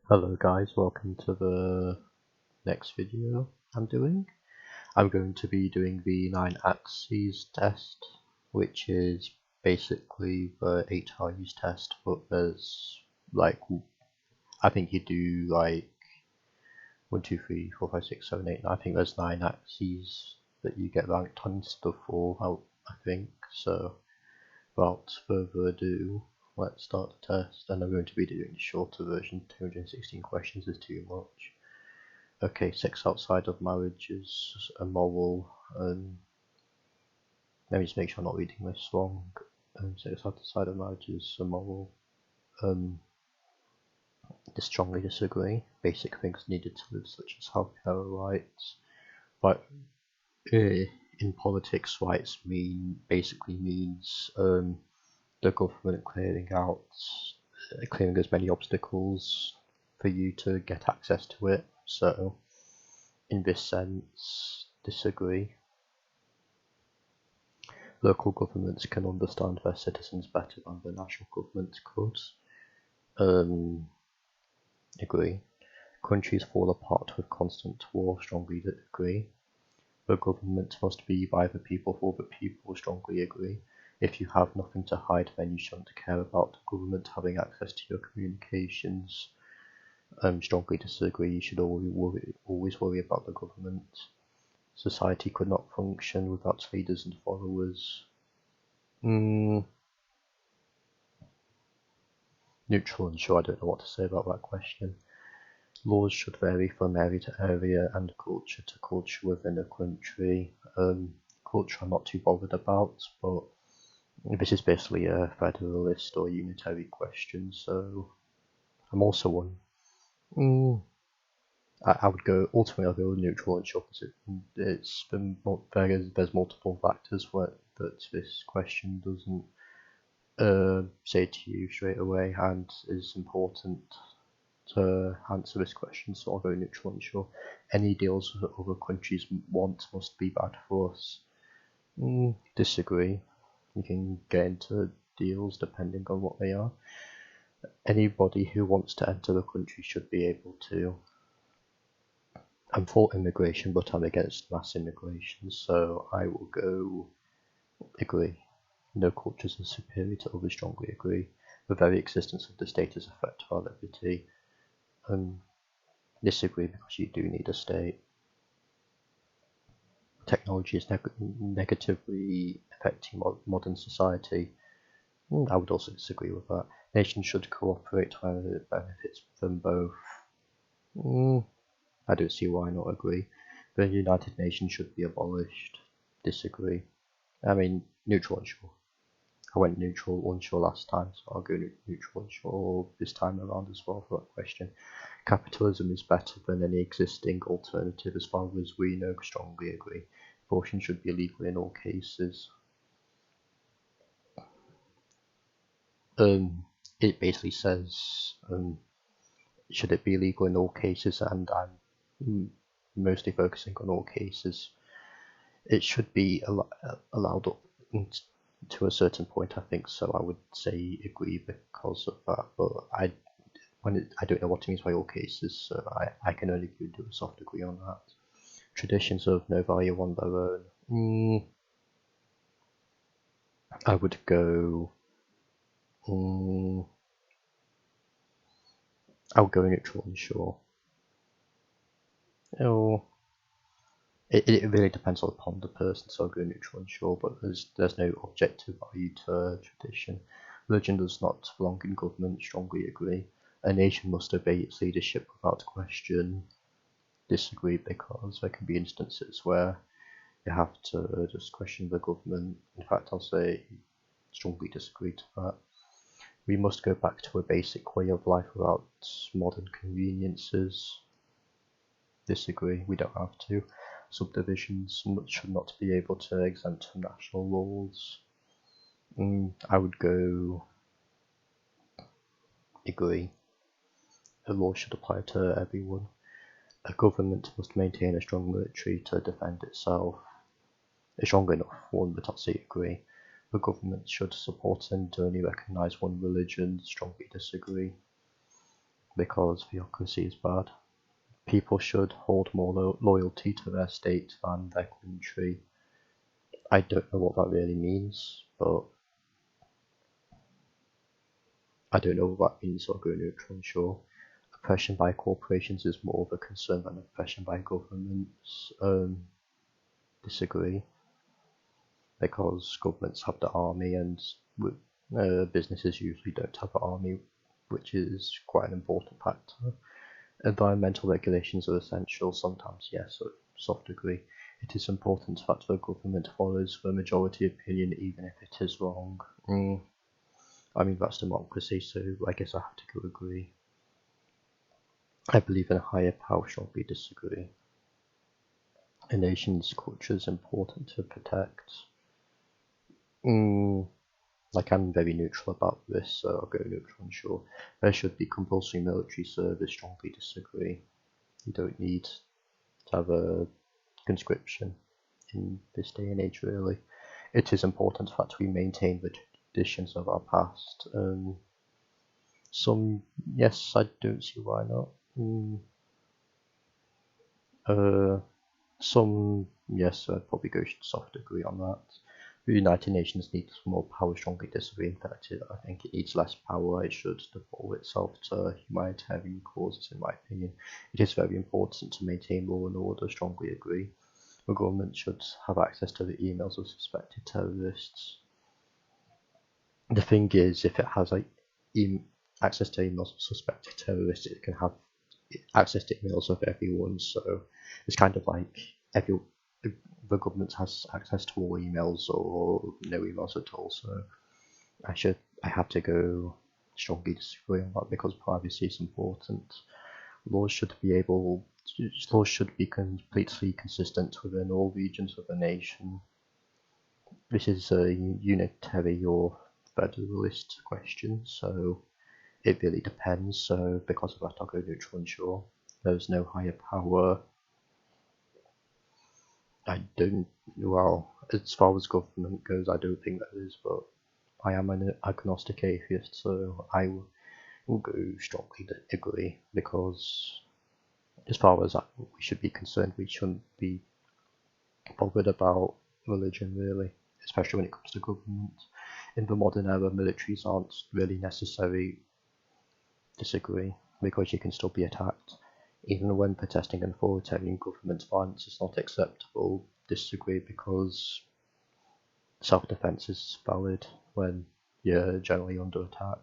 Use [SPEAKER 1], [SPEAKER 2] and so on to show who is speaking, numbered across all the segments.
[SPEAKER 1] Hello guys, welcome to the next video I'm doing. I'm going to be doing the 9 axes test, which is basically the 8 values test, but there's like, I think you do like 1, 2, 3, 4, 5, 6, 7, 8, I think there's 9 axes that you get ranked on instead of 4, I think, so without further ado, let's start the test, and I'm going to be doing the shorter version. 216 questions is too much. Okay, sex outside of marriage is immoral. Let me just make sure I'm not reading this wrong. Sex outside of marriage is immoral. Strongly disagree. Basic things needed to live, such as healthcare rights. But in politics, rights basically means the government clearing as many obstacles for you to get access to it. So, in this sense, disagree. Local governments can understand their citizens better than the national government could. Agree. Countries fall apart with constant war. Strongly agree. The government must be by the people for the people. Strongly agree. If you have nothing to hide, then you shouldn't care about the government having access to your communications. Strongly disagree. You should always worry about the government. Society could not function without leaders and followers. Neutral and sure, I don't know what to say about that question. Laws should vary from area to area and culture to culture within a country. Culture I'm not too bothered about, but this is basically a federalist or unitary question, so I'm also one. I would go, ultimately I'll go neutral and sure, because there's multiple factors that this question doesn't say to you straight away and is important to answer this question, so I'll go neutral and sure. Any deals that other countries want must be bad for us. Disagree. You can get into deals depending on what they are. Anybody who wants to enter the country should be able to. I'm for immigration, but I'm against mass immigration, so I will go agree. No cultures are superior to others. Strongly agree. The very existence of the state is a threat to our liberty. Disagree, because you do need a state. Technology is negatively affecting modern society. I would also disagree with that. Nations should cooperate where it benefits them both. I don't see why not agree. The United Nations should be abolished. Disagree. I mean, neutral and sure. I went neutral, unsure last time, so I'll go neutral, unsure this time around as well for that question. Capitalism is better than any existing alternative as far as we know. Strongly agree. Abortion should be illegal in all cases. It basically says, should it be illegal in all cases, and I'm mostly focusing on all cases. It should be allowed up to a certain point, I think, so I would say agree because of that, but I don't know what it means by all cases, so I can only do a soft agree on that. Traditions of no value on their own. I would go. I would go neutral and sure. It really depends upon the person, so I'll go neutral and sure, but there's no objective value to tradition. Religion does not belong in government. Strongly agree. A nation must obey its leadership without question. Disagree, because there can be instances where you have to just question the government. In fact, I'll say strongly disagree to that. We must go back to a basic way of life without modern conveniences. Disagree, we don't have to. Subdivisions should not be able to exempt from national laws. I would go agree. The law should apply to everyone. A government must maintain a strong military to defend itself. A strong enough one, but I'll say agree. The government should support and only recognise one religion. Strongly disagree. because theocracy is bad. People should hold more loyalty to their state than their country. I don't know what that really means, but I don't know what that means, so I'll go neutral and sure. Oppression by corporations is more of a concern than oppression by governments. Disagree, because governments have the army and businesses usually don't have an army, which is quite an important factor. Environmental regulations are essential, sometimes yes, so soft agree. It is important that the government follows the majority opinion even if it is wrong. I mean, that's democracy, so I guess I have to go agree. I believe in a higher power, strongly disagree. A nation's culture is important to protect. Like, I'm very neutral about this, so I'll go neutral and sure. There should be compulsory military service, strongly disagree. You don't need to have a conscription in this day and age, really. It is important that we maintain the traditions of our past. Some, yes, I don't see why not. Some, yes, I'd probably go soft agree on that. The United Nations needs more power, strongly disagree. In fact, I think it needs less power. It should devote itself to humanitarian causes, in my opinion. It is very important to maintain law and order, strongly agree. The government should have access to the emails of suspected terrorists. The thing is, if it has access to emails of suspected terrorists, it can have access to emails of everyone, so it's kind of like the government has access to all emails or no emails at all, so I have to go strongly disagree on that because privacy is important. Laws should be completely consistent within all regions of the nation. This is a unitary or federalist question, so it really depends. So because of that, I'll go neutral and sure. There's no higher power. Well, as far as government goes, I don't think there is, but I am an agnostic atheist, so I will go strongly agree, because as far as we should be concerned, we shouldn't be bothered about religion, really, especially when it comes to government. In the modern era, militaries aren't really necessary. Disagree, because you can still be attacked. Even when protesting an authoritarian government, violence is not acceptable. Disagree, because self-defense is valid when you're generally under attack.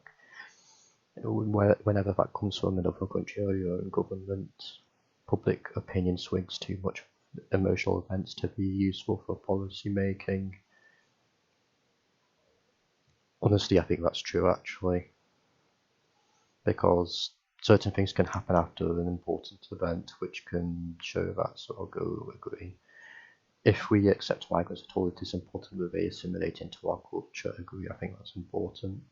[SPEAKER 1] Whenever that comes from another country or your own government, public opinion swings too much emotional events to be useful for policy making. Honestly, I think that's true, actually, because certain things can happen after an important event which can show that, so I'll go agree. If we accept migrants at all, it is important that they assimilate into our culture. Agree, I think that's important.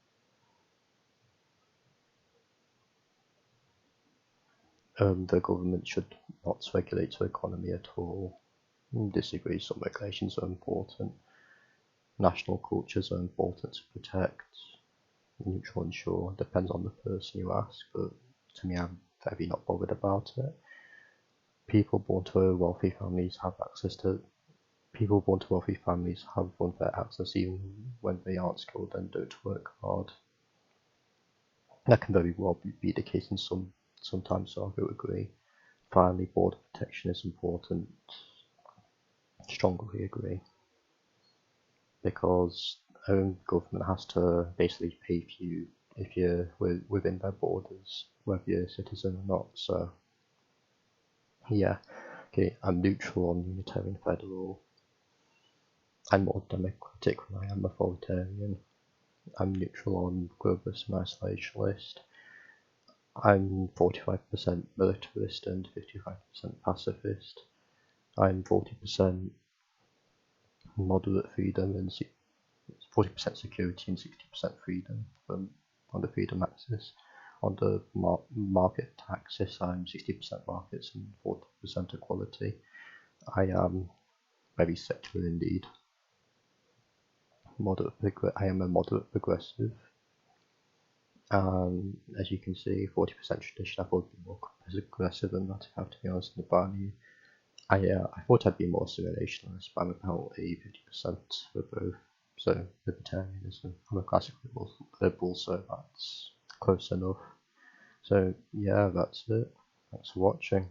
[SPEAKER 1] The government should not regulate the economy at all. Disagree, some regulations are important. National cultures are important to protect. Neutral and sure, depends on the person you ask, but to me, I'm very not bothered about it. People born to wealthy families have unfair access even when they aren't skilled and don't work hard. That can very well be the case in sometimes, so I'll go agree. Finally, border protection is important. Strongly agree. Because government has to basically pay for you if you're within their borders, whether you're a citizen or not, so yeah. Okay, I'm neutral on unitarian federal. I'm more democratic when I am authoritarian. I'm neutral on globalist and isolationist. I'm 45% militarist and 55% pacifist. I'm 40% moderate freedom and 40% security and 60% freedom on the freedom axis. On the market axis, I'm 60% markets and 40% equality. I am very secular indeed. I am a moderate progressive. As you can see, 40% tradition. I thought I'd be more aggressive than that, if I have to be honest, in the value. I thought I'd be more simulationalist, but I'm about a 50% for both. So libertarianism. I'm a classical liberal, so that's close enough. So yeah, that's it. Thanks for watching.